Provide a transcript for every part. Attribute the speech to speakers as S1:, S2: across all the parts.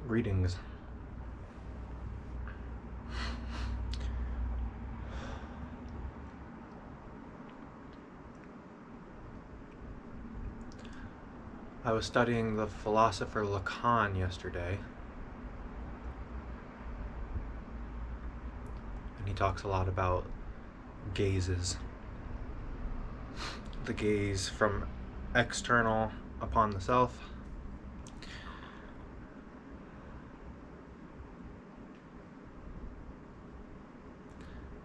S1: readings. I was studying the philosopher Lacan yesterday, and he talks a lot about gazes. The gaze from external upon the self,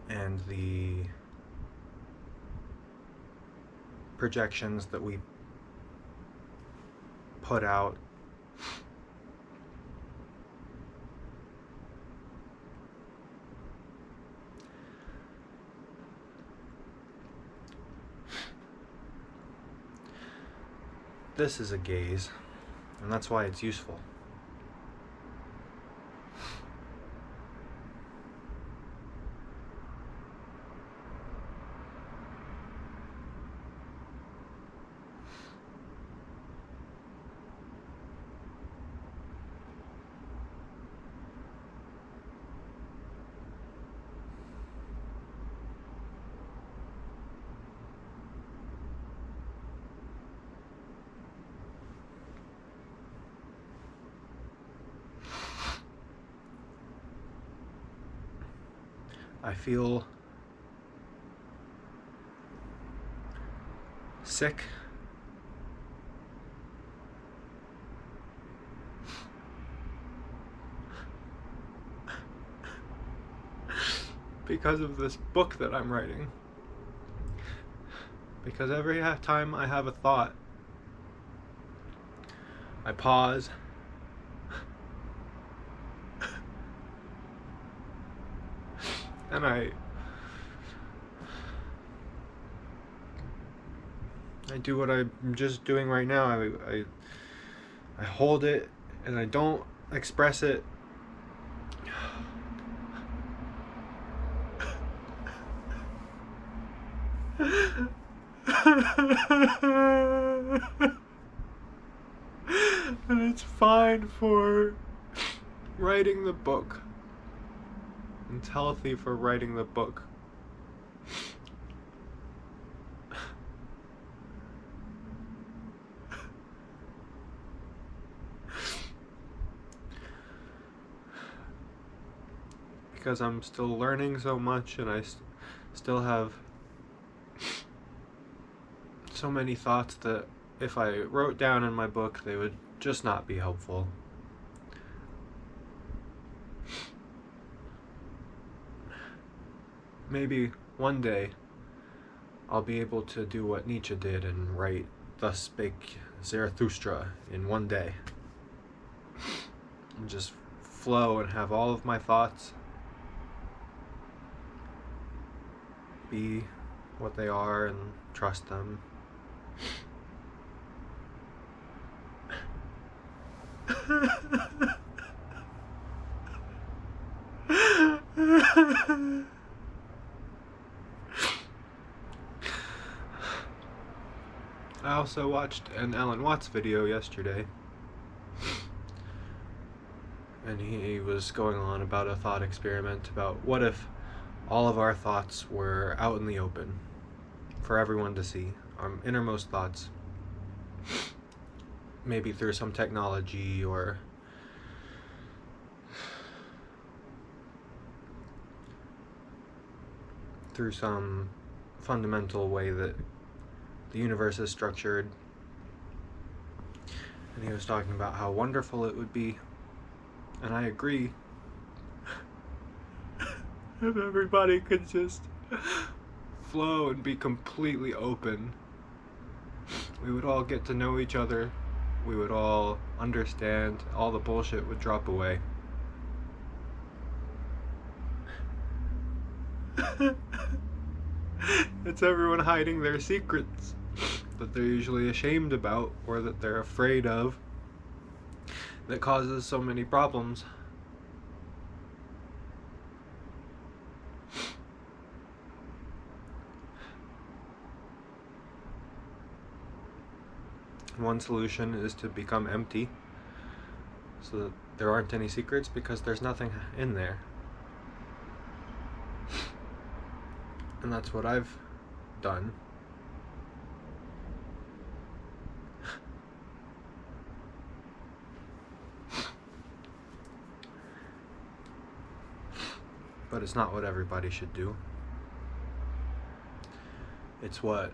S1: and the projections that we put out this is a gaze, and that's why it's useful. I feel sick because of this book that I'm writing. Because every time I have a thought, I pause and I do what I'm just doing right now. I hold it and I don't express it. And it's fine for writing the book. It's healthy for writing the book. Because I'm still learning so much, and I still have so many thoughts that if I wrote down in my book, they would just not be helpful. Maybe one day I'll be able to do what Nietzsche did and write Thus Spake Zarathustra in one day. And just flow and have all of my thoughts be what they are and trust them. I also watched an Alan Watts video yesterday, and he was going on about a thought experiment about what if all of our thoughts were out in the open for everyone to see, our innermost thoughts, maybe through some technology or through some fundamental way that the universe is structured. And he was talking about how wonderful it would be, and I agree, if everybody could just flow and be completely open. We would all get to know each other, we would all understand, all the bullshit would drop away. It's everyone hiding their secrets that they're usually ashamed about or that they're afraid of that causes so many problems. One solution is to become empty so that There aren't any secrets because there's nothing in there. And that's what I've done. But it's not what everybody should do. It's what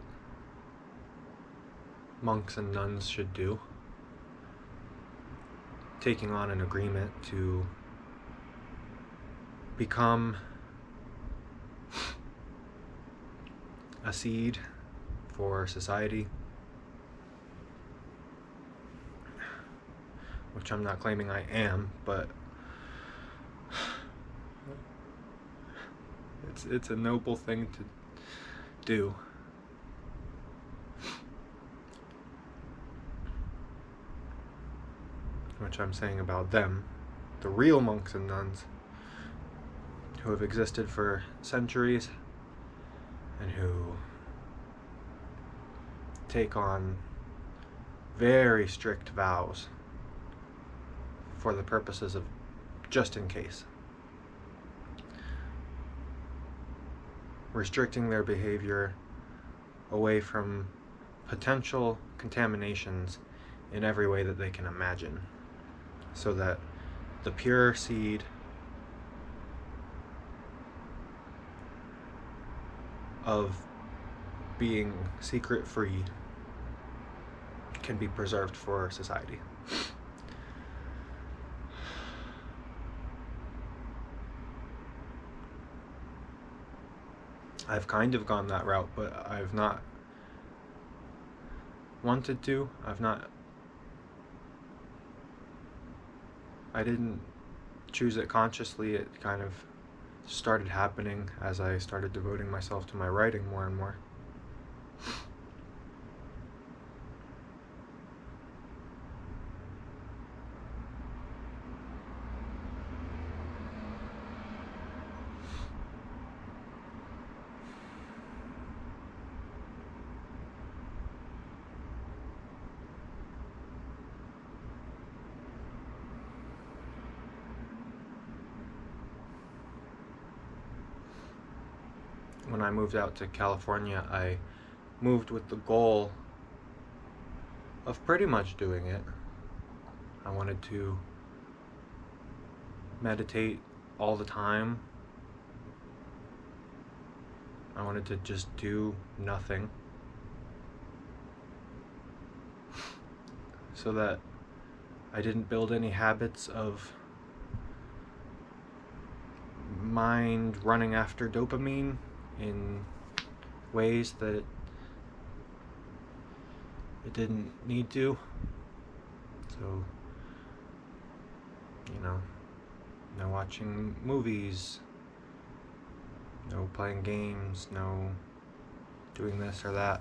S1: monks and nuns should do. Taking on an agreement to become a seed for society, which I'm not claiming I am, but it's a noble thing to do. Which I'm saying about them, the real monks and nuns who have existed for centuries and who take on very strict vows for the purposes of just in case. Restricting their behavior away from potential contaminations in every way that they can imagine, so that the pure seed of being secret free can be preserved for society. I've kind of gone that route, but I've not wanted to. I didn't choose it consciously. It kind of started happening as I started devoting myself to my writing more and more. When I moved out to California, I moved with the goal of pretty much doing it. I wanted to meditate all the time. I wanted to just do nothing, so that I didn't build any habits of mind running after dopamine in ways that it didn't need to. So, no watching movies, no playing games, no doing this or that.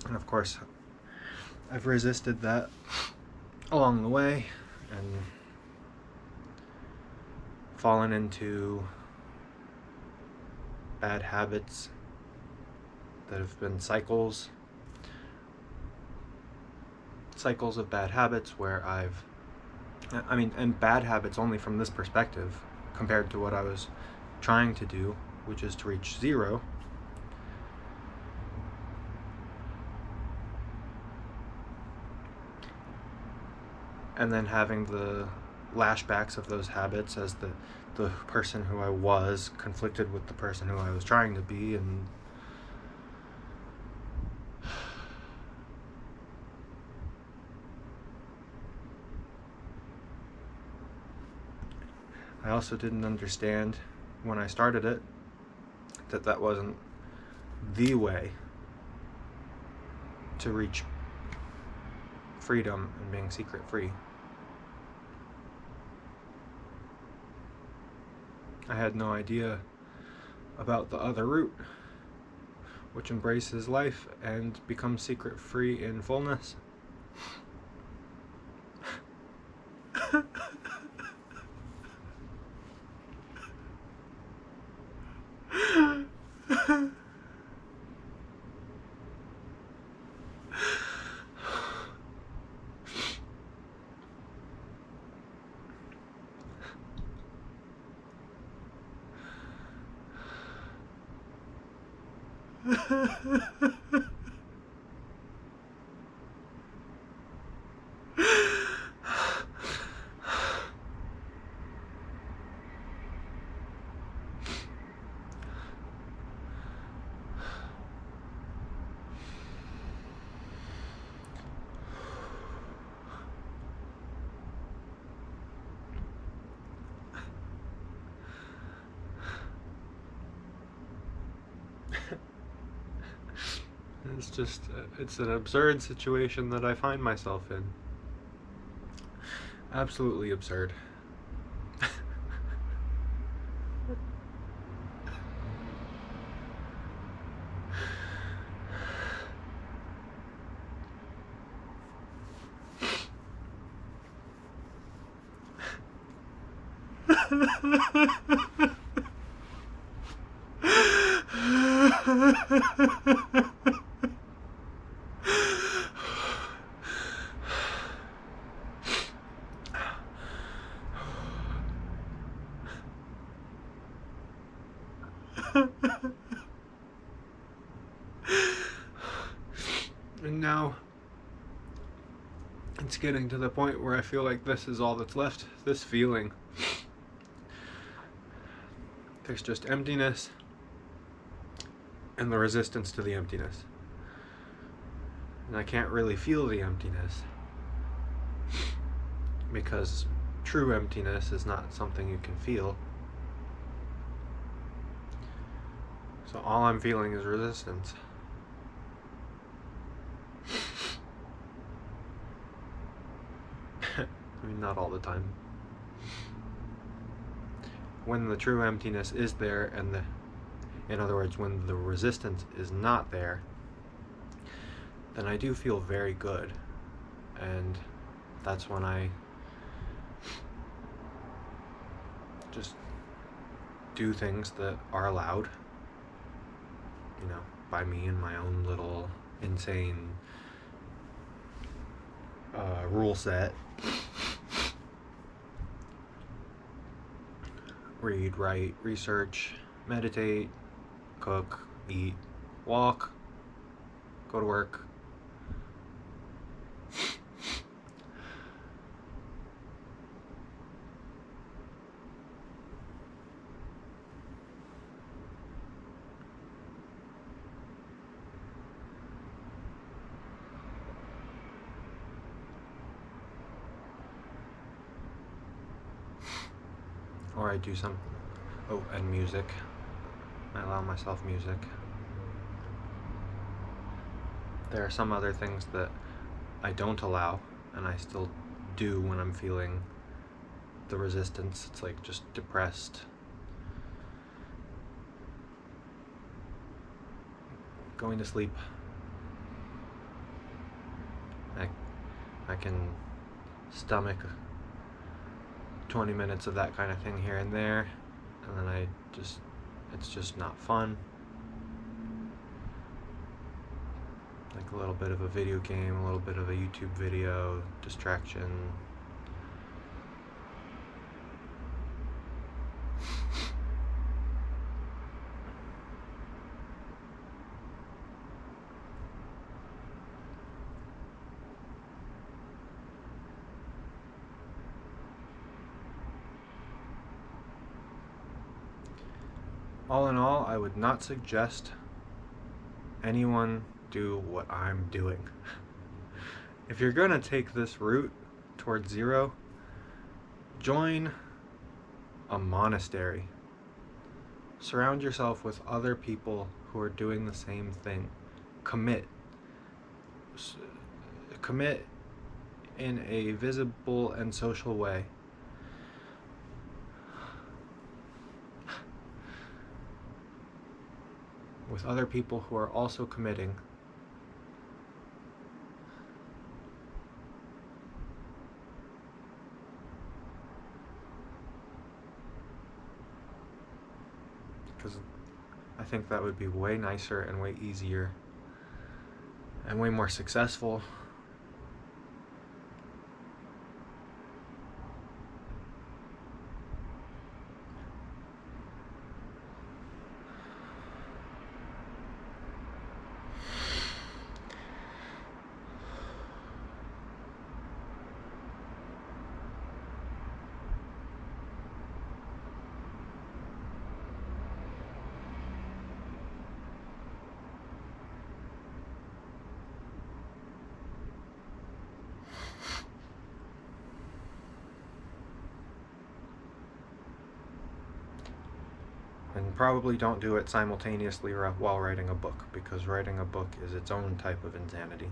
S1: And of course, I've resisted that along the way and fallen into bad habits that have been cycles of bad habits where and bad habits only from this perspective compared to what I was trying to do, which is to reach zero. And then having the lashbacks of those habits as the person who I was conflicted with the person who I was trying to be, and I also didn't understand when I started it that wasn't the way to reach freedom and being secret free. I had no idea about the other route, which embraces life and becomes secret free in fullness. It's just, it's an absurd situation that I find myself in. Absolutely absurd. And now it's getting to the point where I feel like this is all that's left. This feeling. There's just emptiness and the resistance to the emptiness. And I can't really feel the emptiness because true emptiness is not something you can feel. So all I'm feeling is resistance. I mean, not all the time. When the true emptiness is there, and in other words, when the resistance is not there, then I do feel very good. And that's when I just do things that are allowed, you know, by me and my own little insane rule set. Read, write, research, meditate, cook, eat, walk, go to work. Or I do some, and music. I allow myself music. There are some other things that I don't allow, and I still do when I'm feeling the resistance. It's like just depressed. Going to sleep. I can stomach 20 minutes of that kind of thing here and there, and then it's just not fun. Like a little bit of a video game, a little bit of a YouTube video, distraction. All in all, I would not suggest anyone do what I'm doing. If you're gonna take this route towards zero, join a monastery. Surround yourself with other people who are doing the same thing. Commit. Commit in a visible and social way. With other people who are also committing. Because I think that would be way nicer and way easier and way more successful. probably don't do it simultaneously while writing a book, because writing a book is its own type of insanity.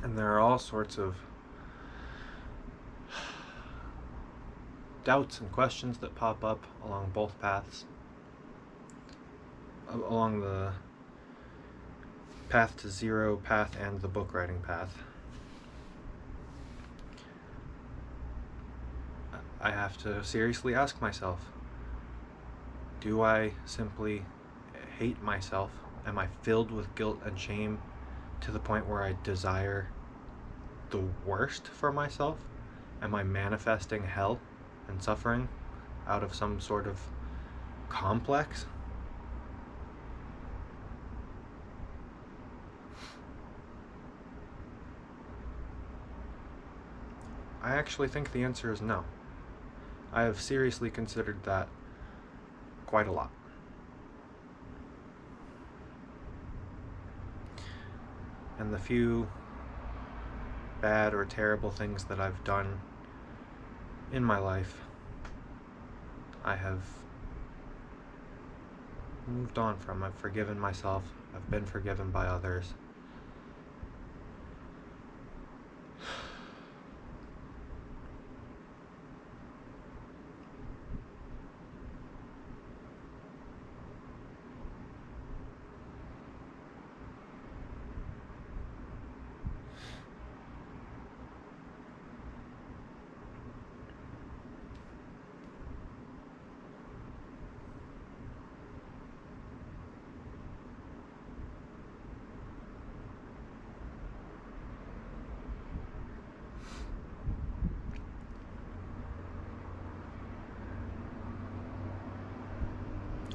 S1: And there are all sorts of doubts and questions that pop up along both paths. Along the path to zero path and the book writing path. I have to seriously ask myself, do I simply hate myself? Am I filled with guilt and shame to the point where I desire the worst for myself? Am I manifesting hell and suffering out of some sort of complex? I actually think the answer is no. I have seriously considered that quite a lot. And the few bad or terrible things that I've done in my life, I have moved on from. I've forgiven myself. I've been forgiven by others.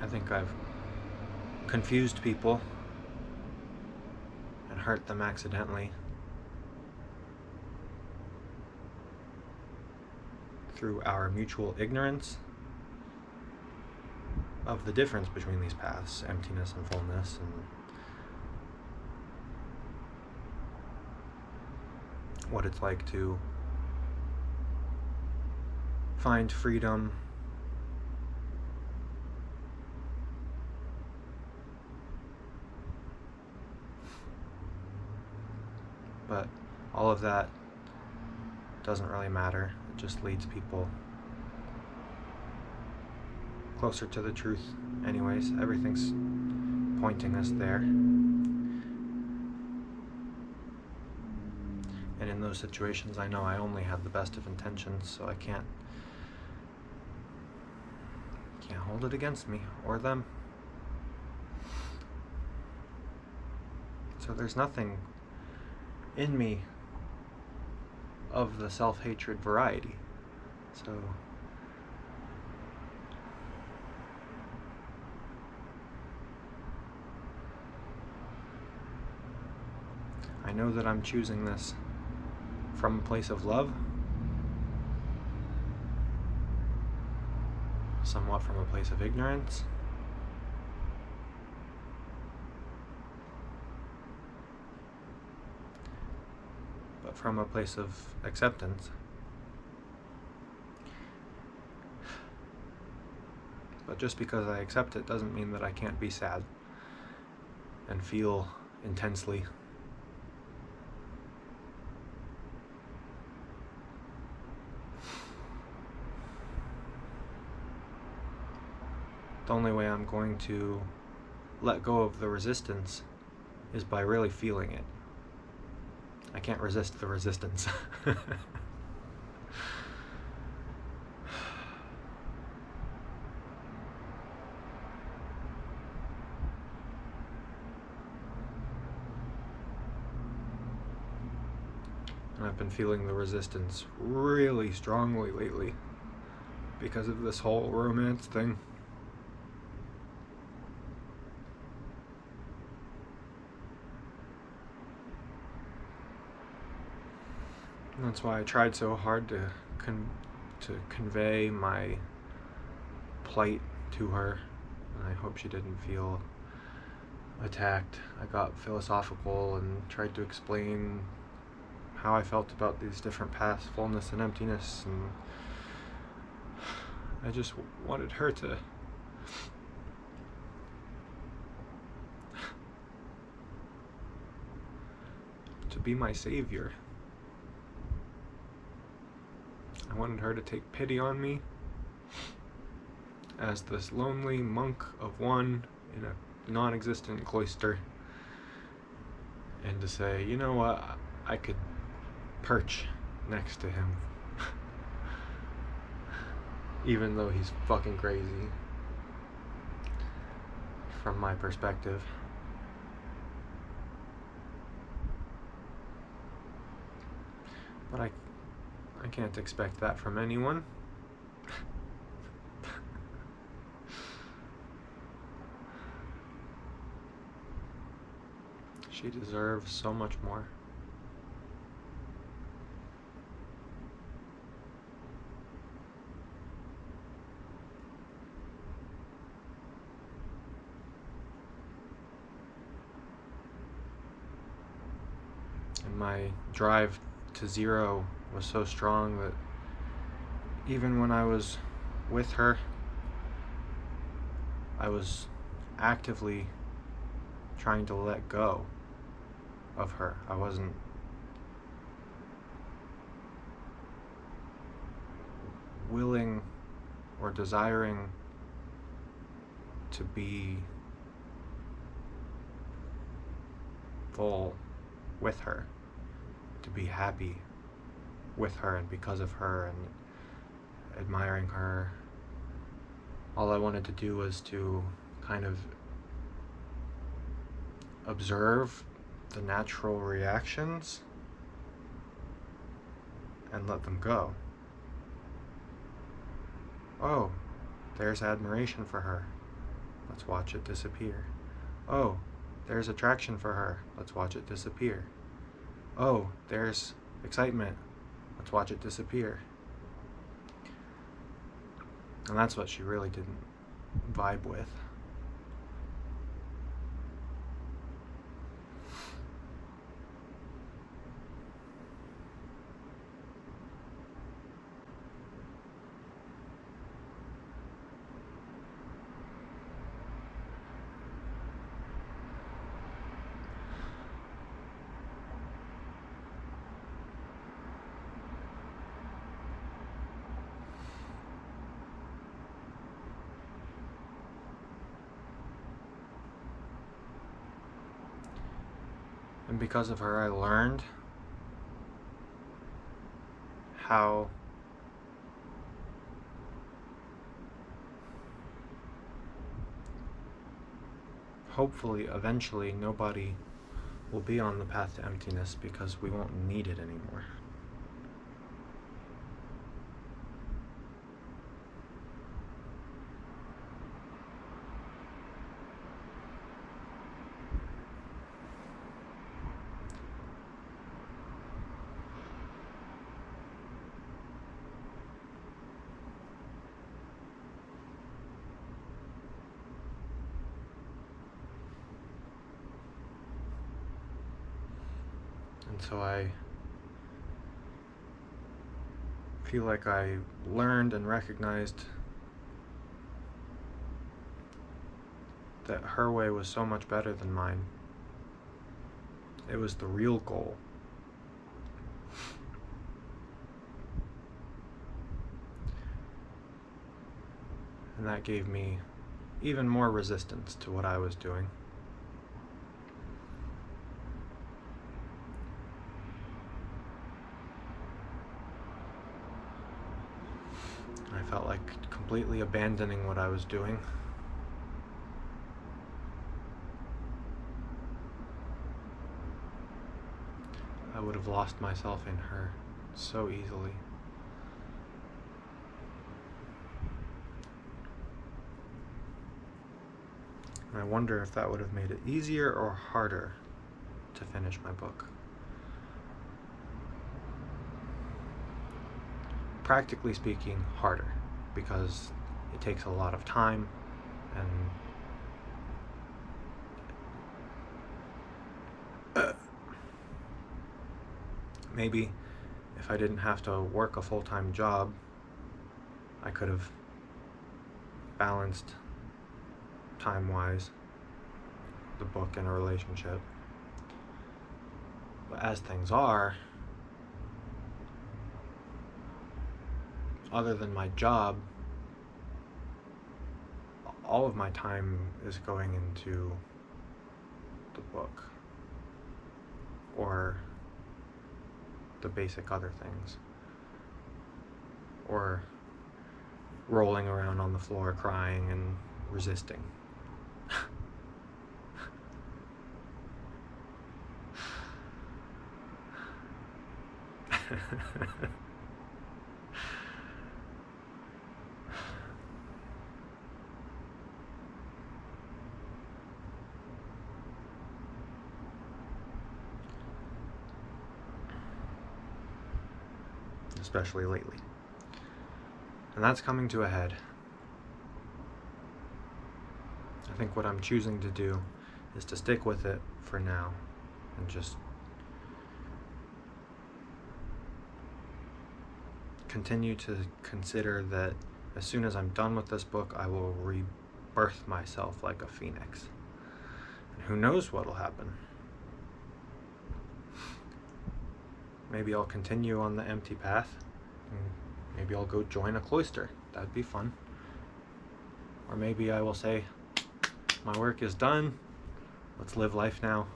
S1: I think I've confused people and hurt them accidentally through our mutual ignorance of the difference between these paths, emptiness and fullness, and what it's like to find freedom but all of that doesn't really matter. It just leads people closer to the truth anyways. Everything's pointing us there. And in those situations, I know I only have the best of intentions, so I can't hold it against me or them. So there's nothing in me of the self-hatred variety. So I know that I'm choosing this from a place of love, somewhat from a place of ignorance, but from a place of acceptance. But just because I accept it doesn't mean that I can't be sad and feel intensely. The only way I'm going to let go of the resistance is by really feeling it. I can't resist the resistance. And I've been feeling the resistance really strongly lately because of this whole romance thing. And that's why I tried so hard to convey my plight to her, and I hope she didn't feel attacked. I got philosophical and tried to explain how I felt about these different paths, fullness and emptiness, and I just wanted her to be my savior. I wanted her to take pity on me as this lonely monk of one in a non-existent cloister, and to say, you know what, I could perch next to him even though he's fucking crazy from my perspective. But I can't expect that from anyone. She deserves so much more. And my drive to zero was so strong that even when I was with her, I was actively trying to let go of her. I wasn't willing or desiring to be full with her, to be happy with her and because of her and admiring her. All I wanted to do was to kind of observe the natural reactions and let them go. Oh, there's admiration for her. Let's watch it disappear. Oh, there's attraction for her. Let's watch it disappear. Oh, there's excitement. Let's watch it disappear. And that's what she really didn't vibe with. And because of her, I learned how hopefully eventually nobody will be on the path to emptiness because we won't need it anymore. And so I feel like I learned and recognized that her way was so much better than mine. It was the real goal. And that gave me even more resistance to what I was doing. I felt like completely abandoning what I was doing. I would have lost myself in her so easily. And I wonder if that would have made it easier or harder to finish my book. Practically speaking, harder, because it takes a lot of time, and maybe if I didn't have to work a full-time job, I could have balanced time-wise the book and a relationship. But as things are, other than my job, all of my time is going into the book or the basic other things, or rolling around on the floor crying and resisting. Especially lately. And that's coming to a head. I think what I'm choosing to do is to stick with it for now and just continue to consider that as soon as I'm done with this book, I will rebirth myself like a phoenix. And who knows what'll happen? Maybe I'll continue on the empty path. Maybe I'll go join a cloister. That'd be fun. Or maybe I will say, my work is done. Let's live life now.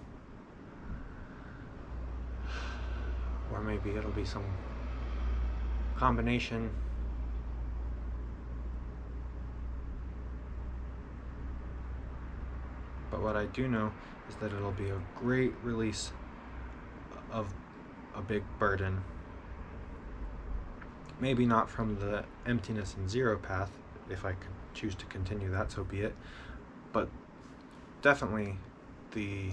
S1: Or maybe it'll be some combination. But what I do know is that it'll be a great release of a big burden. Maybe not from the emptiness and zero path, if I could choose to continue that, so be it. But definitely the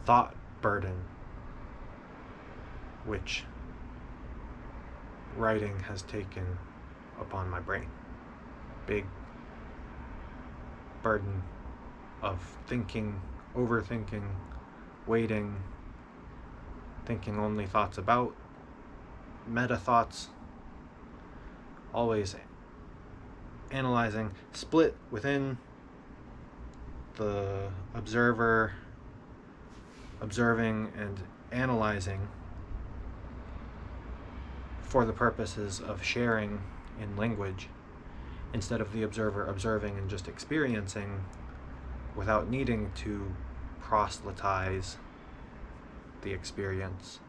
S1: thought burden which writing has taken upon my brain. Big burden of thinking, overthinking, waiting, thinking only thoughts about, meta thoughts, always analyzing, split within the observer, observing and analyzing for the purposes of sharing in language, instead of the observer observing and just experiencing without needing to proselytize the experience.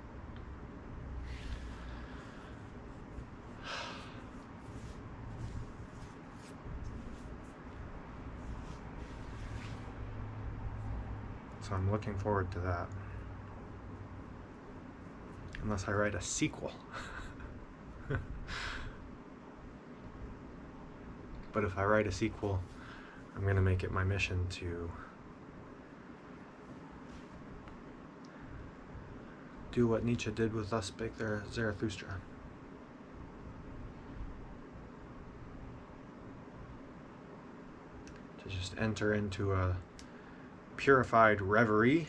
S1: So I'm looking forward to that. Unless I write a sequel. But if I write a sequel, I'm going to make it my mission to do what Nietzsche did with Thus Spake Zarathustra. To just enter into a purified reverie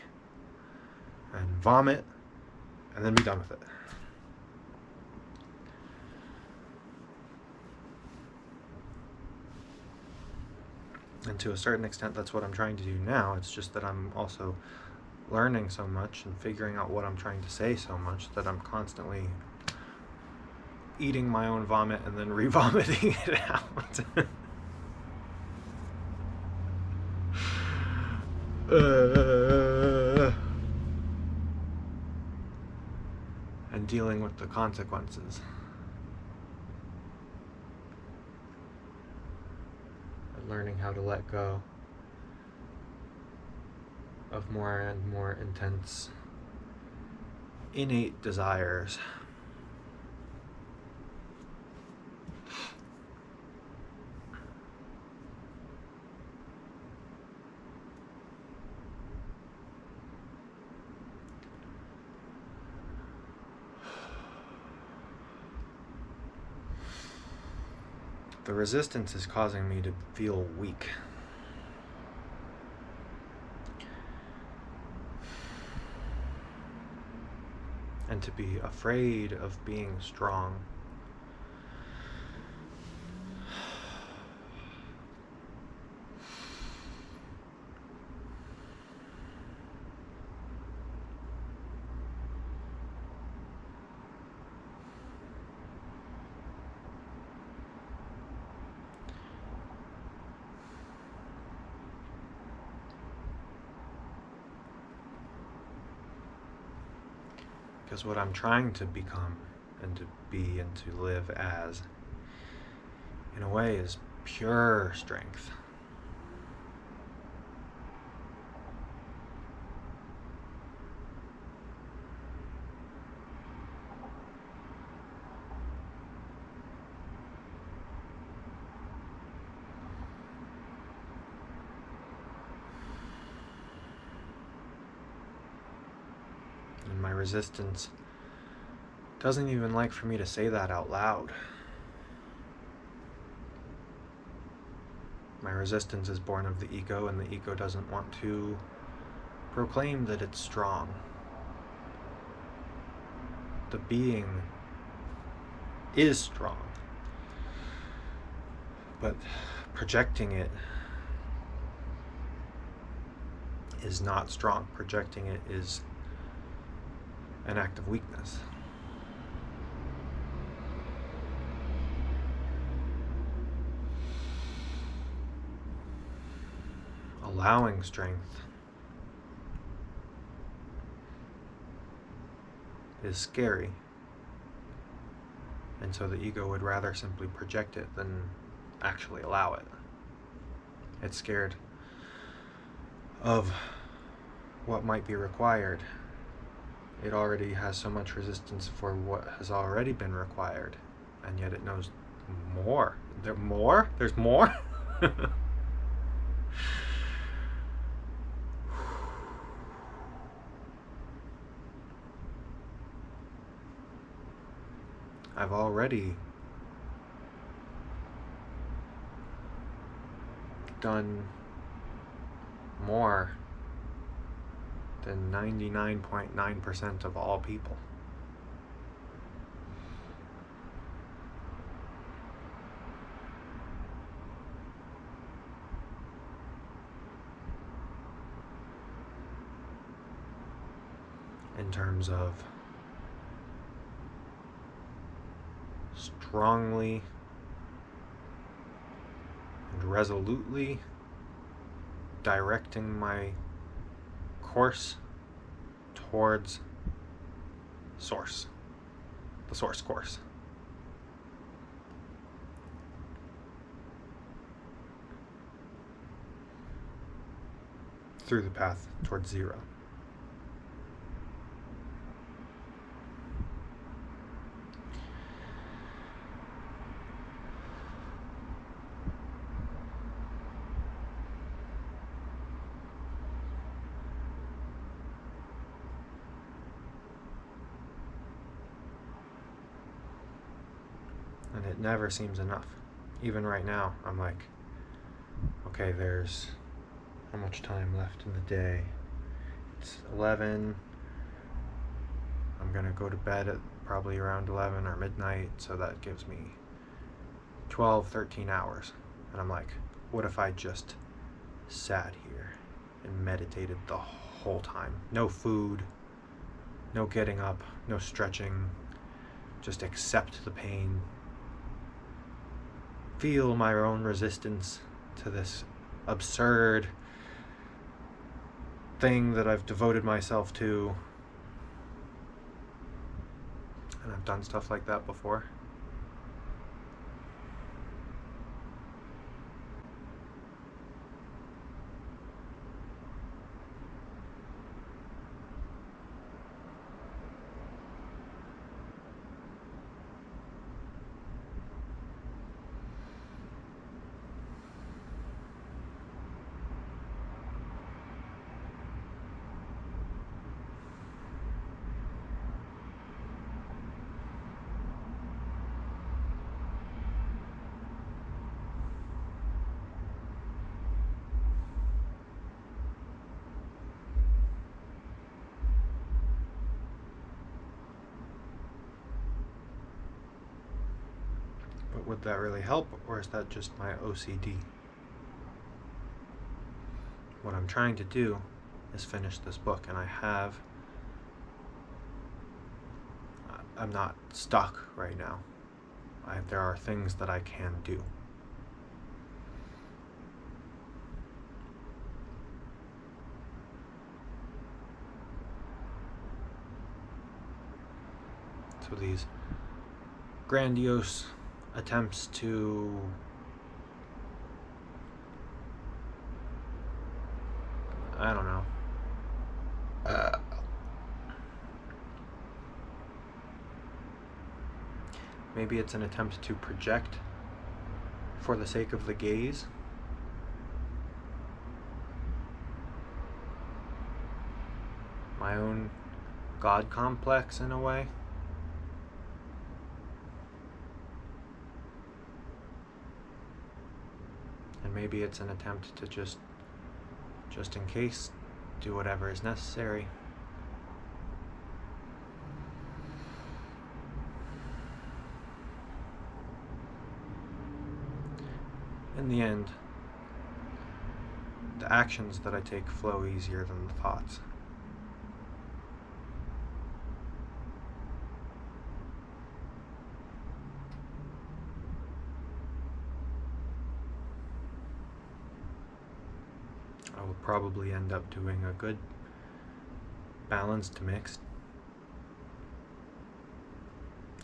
S1: and vomit and then be done with it. And to a certain extent, that's what I'm trying to do now. It's just that I'm also learning so much and figuring out what I'm trying to say so much that I'm constantly eating my own vomit and then re-vomiting it out. And dealing with the consequences. And learning how to let go of more and more intense innate desires. The resistance is causing me to feel weak. And to be afraid of being strong. Because what I'm trying to become and to be and to live as, in a way, is pure strength. And my resistance doesn't even like for me to say that out loud. My resistance is born of the ego, and the ego doesn't want to proclaim that it's strong. The being is strong, but projecting it is not strong. Projecting it is an act of weakness. Allowing strength is scary, and so the ego would rather simply project it than actually allow it. It's scared of what might be required. It already has so much resistance for what has already been required, and yet it knows more. There's more? I've already done more than 99.9% of all people. In terms of strongly and resolutely directing my course towards source, the source course. Through the path towards zero. And it never seems enough. Even right now, I'm like, okay, there's how much time left in the day? It's 11. I'm gonna go to bed at probably around 11 or midnight, so that gives me 12, 13 hours. And I'm like, what if I just sat here and meditated the whole time? No food, no getting up, no stretching, just accept the pain. Feel my own resistance to this absurd thing that I've devoted myself to. And I've done stuff like that before. would that really help, or is that just my OCD? What I'm trying to do is finish this book, and I'm not stuck right now. There are things that I can do. So these grandiose attempts to I don't know. Maybe it's an attempt to project for the sake of the gaze. My own God complex, in a way. And maybe it's an attempt to just in case, do whatever is necessary. In the end, the actions that I take flow easier than the thoughts. I will probably end up doing a good balanced mix,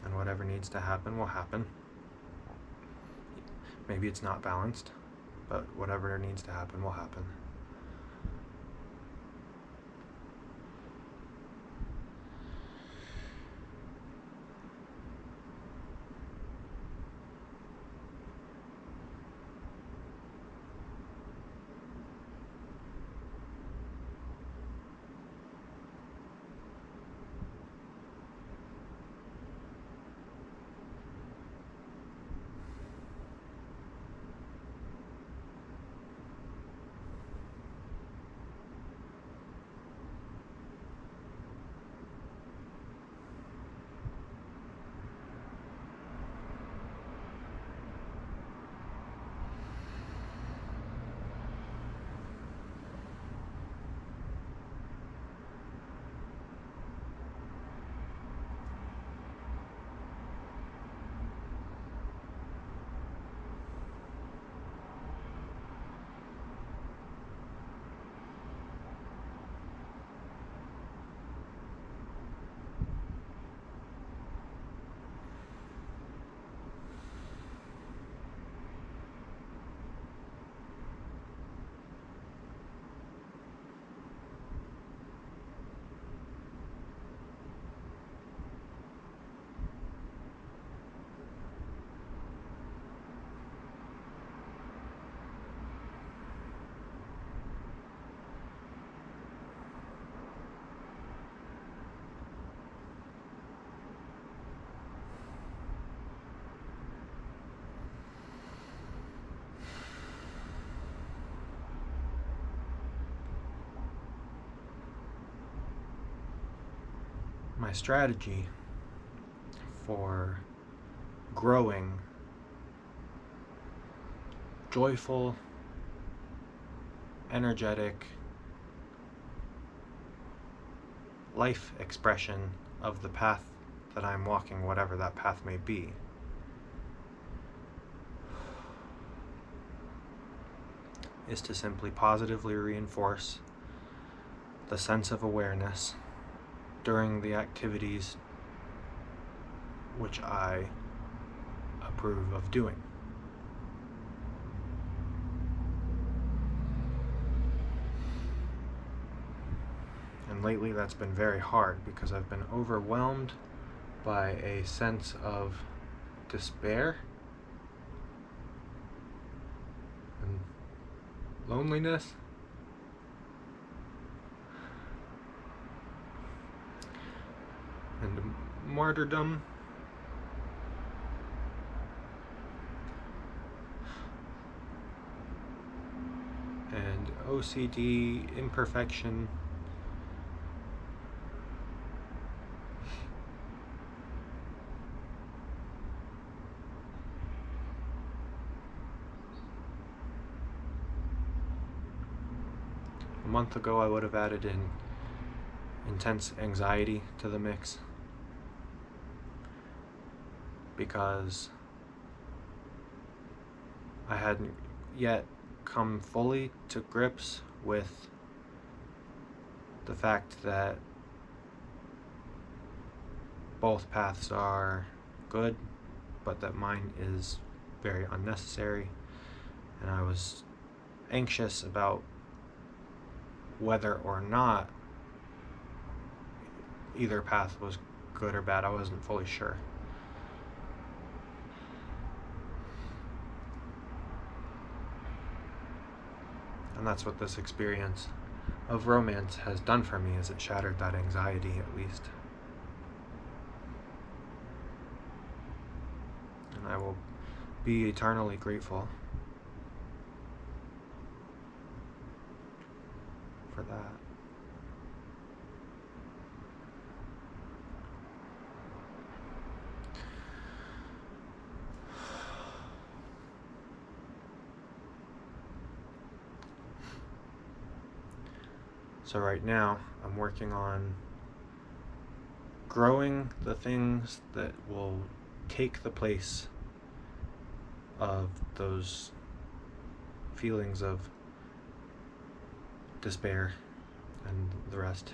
S1: and whatever needs to happen will happen. Maybe it's not balanced, but whatever needs to happen will happen. My strategy for growing joyful, energetic life expression of the path that I'm walking, whatever that path may be, is to simply positively reinforce the sense of awareness during the activities which I approve of doing. And lately that's been very hard because I've been overwhelmed by a sense of despair and loneliness. And martyrdom. And OCD imperfection. A month ago, I would have added in intense anxiety to the mix, because I hadn't yet come fully to grips with the fact that both paths are good, but that mine is very unnecessary, and I was anxious about whether or not either path was good or bad. I wasn't fully sure. And that's what this experience of romance has done for me, is it shattered that anxiety, at least. And I will be eternally grateful for that. So right now, I'm working on growing the things that will take the place of those feelings of despair and the rest.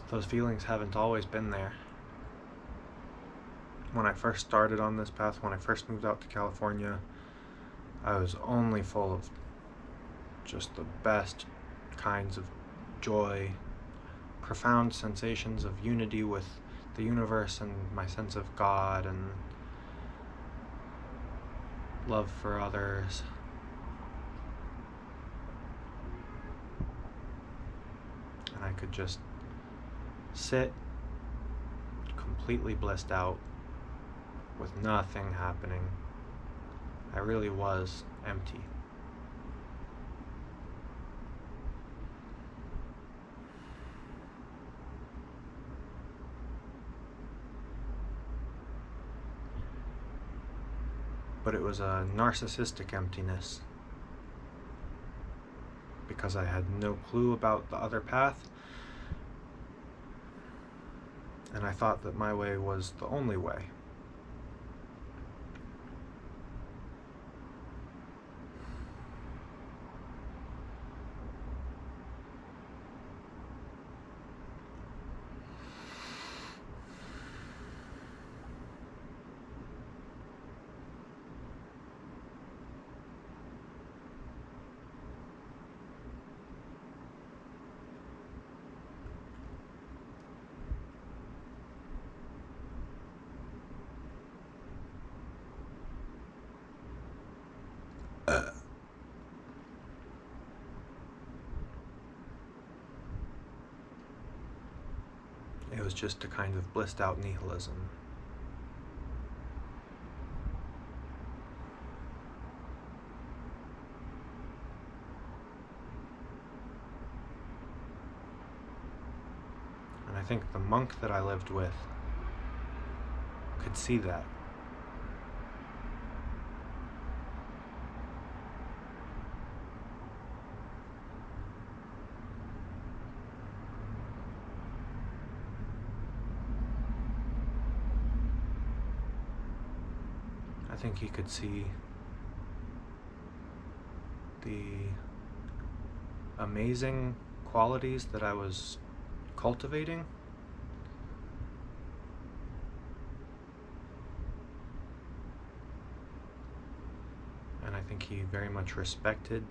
S1: Those feelings haven't always been there. When I first started on this path, when I first moved out to California, I was only full of just the best kinds of joy, profound sensations of unity with the universe and my sense of God and love for others. And I could just sit completely blissed out with nothing happening. I really was empty. But it was a narcissistic emptiness, because I had no clue about the other path, and I thought that my way was the only way. It was just a kind of blissed out nihilism. And I think the monk that I lived with could see that. I think he could see the amazing qualities that I was cultivating, and I think he very much respected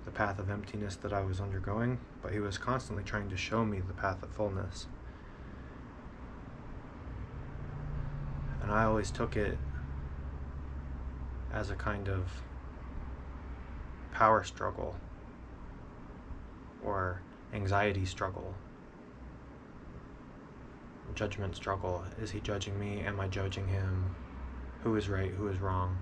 S1: the path of emptiness that I was undergoing, but he was constantly trying to show me the path of fullness. And I always took it as a kind of power struggle or anxiety struggle, judgment struggle. Is he judging me? Am I judging him? Who is right? Who is wrong?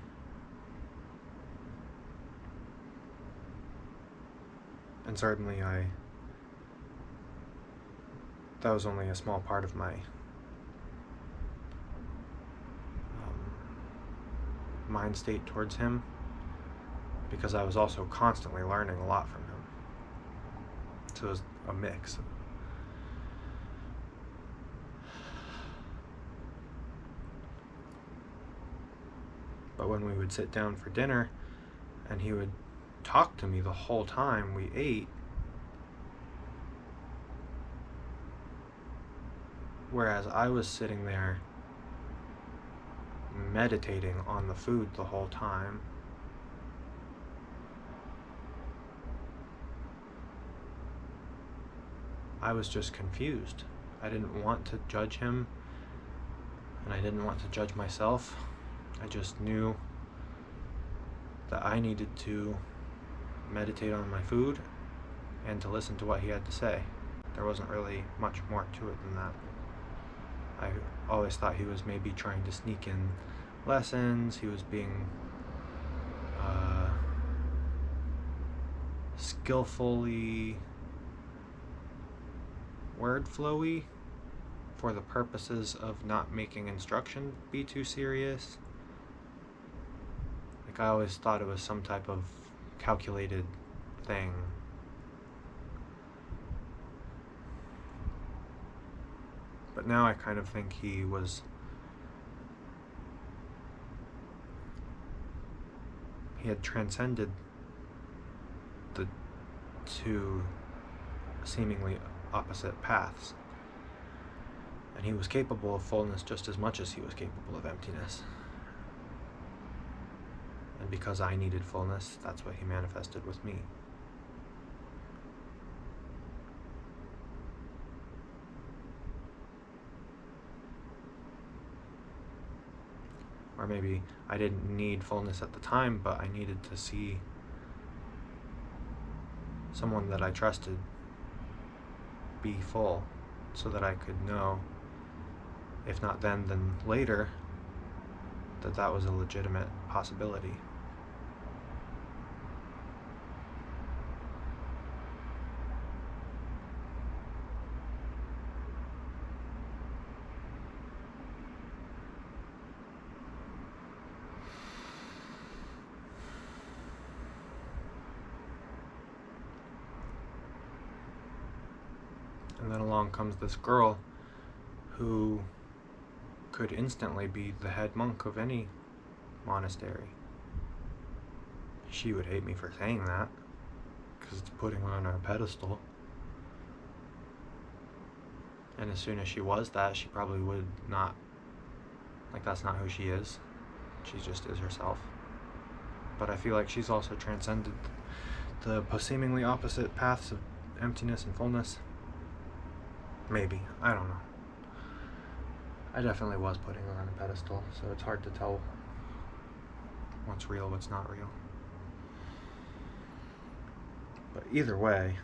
S1: And certainly I that was only a small part of my mind state towards him, because I was also constantly learning a lot from him. So it was a mix. But when we would sit down for dinner and he would talk to me the whole time we ate, whereas I was sitting there meditating on the food the whole time, I was just confused. I didn't want to judge him, and I didn't want to judge myself. I just knew that I needed to meditate on my food and to listen to what he had to say. There wasn't really much more to it than that. I always thought he was maybe trying to sneak in lessons. He was being skillfully word flowy for the purposes of not making instruction be too serious. Like, I always thought it was some type of calculated thing. But now I kind of think he had transcended the two seemingly opposite paths. And he was capable of fullness just as much as he was capable of emptiness. And because I needed fullness, that's what he manifested with me. Or maybe I didn't need fullness at the time, but I needed to see someone that I trusted be full, so that I could know, if not then later, that that was a legitimate possibility. And then along comes this girl who could instantly be the head monk of any monastery. She would hate me for saying that, because it's putting her on a pedestal. And as soon as she was that, she probably would not, like, that's not who she is. She just is herself. But I feel like she's also transcended the seemingly opposite paths of emptiness and fullness. Maybe. I don't know. I definitely was putting her on a pedestal, so it's hard to tell what's real, what's not real. But either way,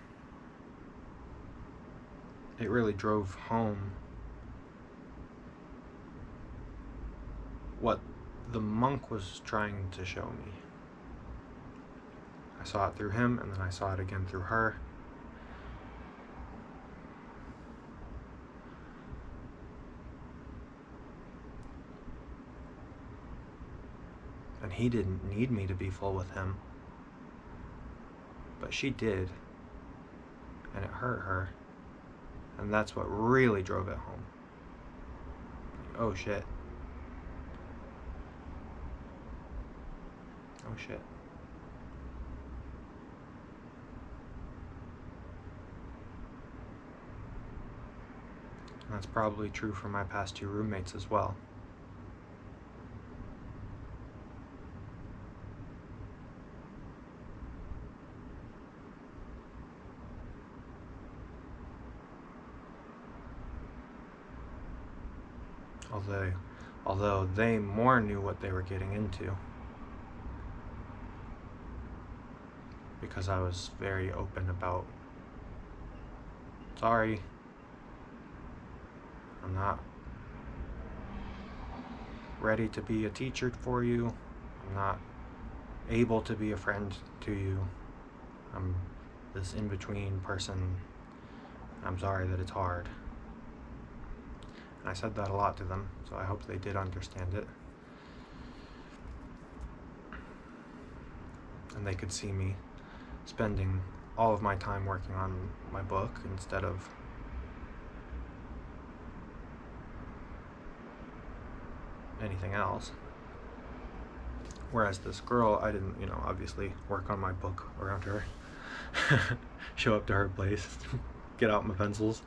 S1: it really drove home what the monk was trying to show me. I saw it through him, and then I saw it again through her. And he didn't need me to be full with him, but she did, and it hurt her, and that's what really drove it home. Like, oh shit. Oh shit. And that's probably true for my past two roommates as well. Although they more knew what they were getting into, because I was very open about, sorry, I'm not ready to be a teacher for you. I'm not able to be a friend to you. I'm this in-between person. I'm sorry that it's hard. I said that a lot to them, so I hope they did understand it. And they could see me spending all of my time working on my book instead of anything else. Whereas this girl, I didn't, obviously work on my book around her. Show up to her place, get out my pencils.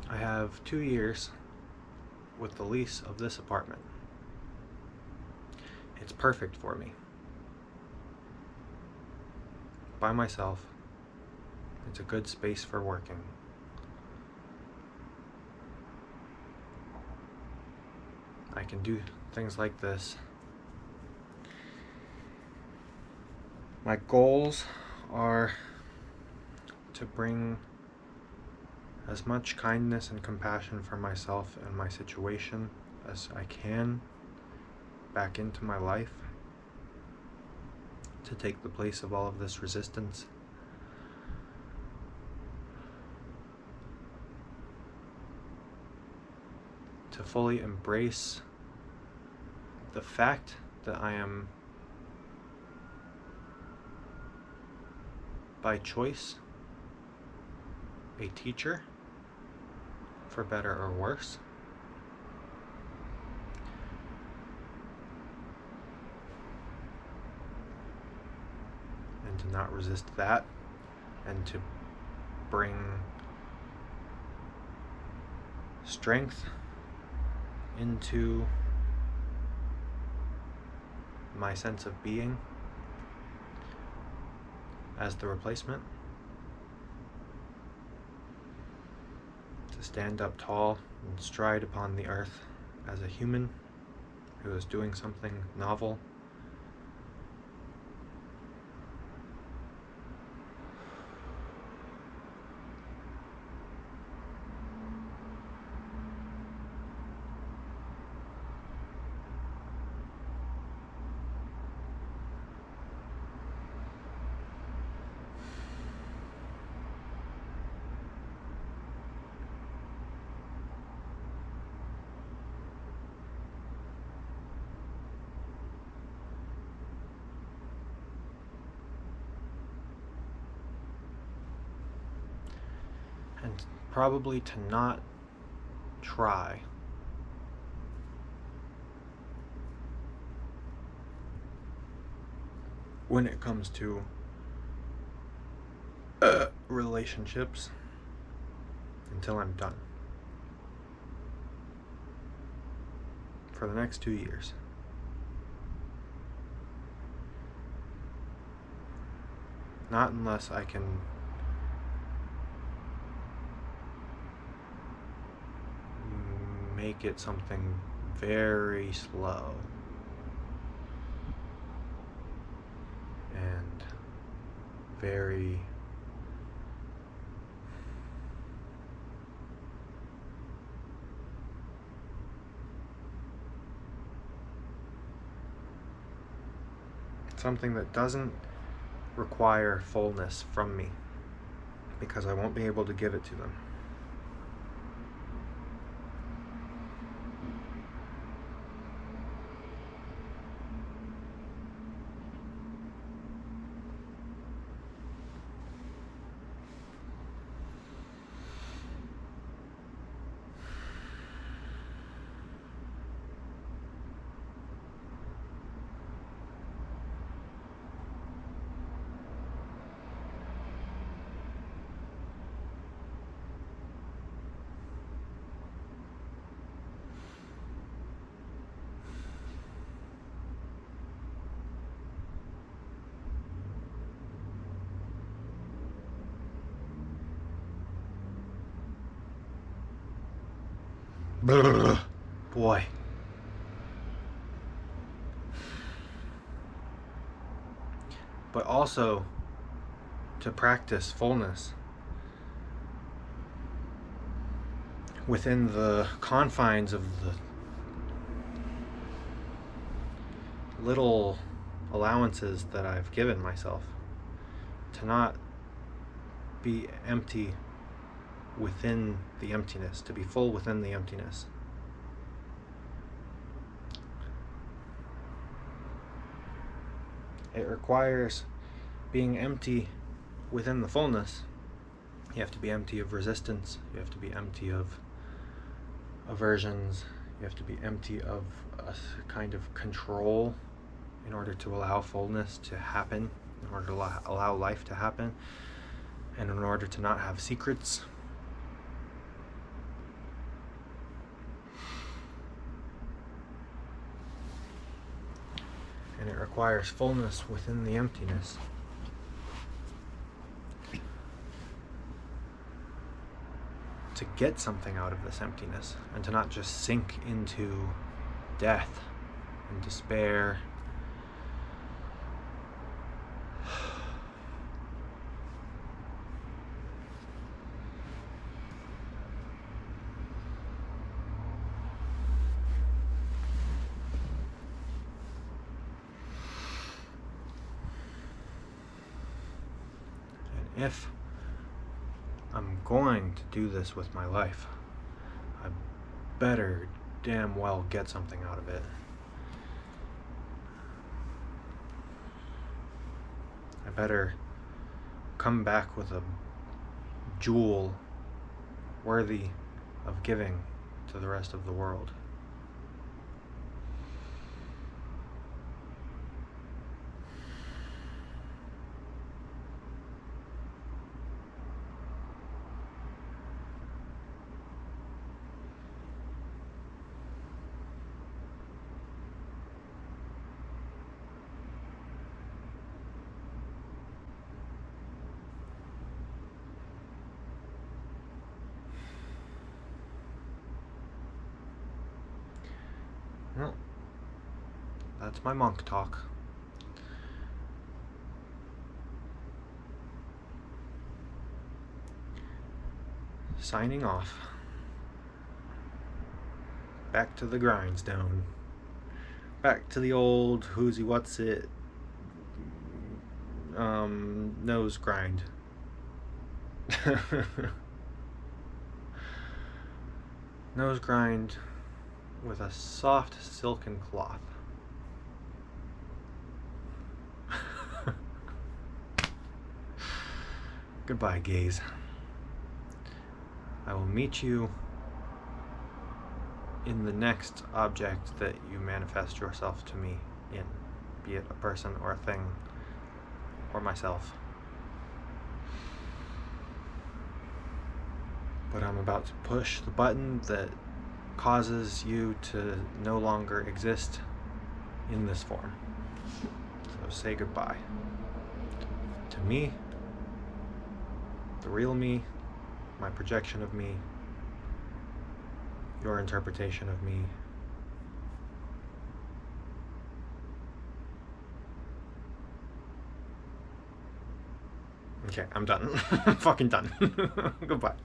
S1: I have 2 years with the lease of this apartment. It's perfect for me. By myself. It's a good space for working. I can do things like this. My goals are to bring as much kindness and compassion for myself and my situation as I can back into my life, to take the place of all of this resistance. To fully embrace the fact that I am, by choice, a teacher, for better or worse. And to not resist that, and to bring strength into my sense of being as the replacement. To stand up tall and stride upon the earth as a human who is doing something novel. And probably to not try when it comes to relationships until I'm done. For the next 2 years. Not unless I can make it something very slow and very something that doesn't require fullness from me, because I won't be able to give it to them. Boy. But also to practice fullness within the confines of the little allowances that I've given myself. To not be empty within the emptiness, to be full within the emptiness. It requires being empty within the fullness. You have to be empty of resistance. You have to be empty of aversions. You have to be empty of a kind of control in order to allow fullness to happen, in order to allow life to happen, and in order to not have secrets. And it requires fullness within the emptiness. To get something out of this emptiness, and to not just sink into death and despair. And if I'm going to do this with my life, I better damn well get something out of it. I better come back with a jewel worthy of giving to the rest of the world. Well, that's my monk talk. Signing off. Back to the grindstone. Back to the old who's-y what's-it nose grind. Nose grind with a soft silken cloth. Goodbye, gaze. I will meet you in the next object that you manifest yourself to me in, be it a person or a thing or myself. But I'm about to push the button that causes you to no longer exist in this form. So say goodbye to me, the real me, my projection of me, your interpretation of me. Okay, I'm done. I'm fucking done. Goodbye.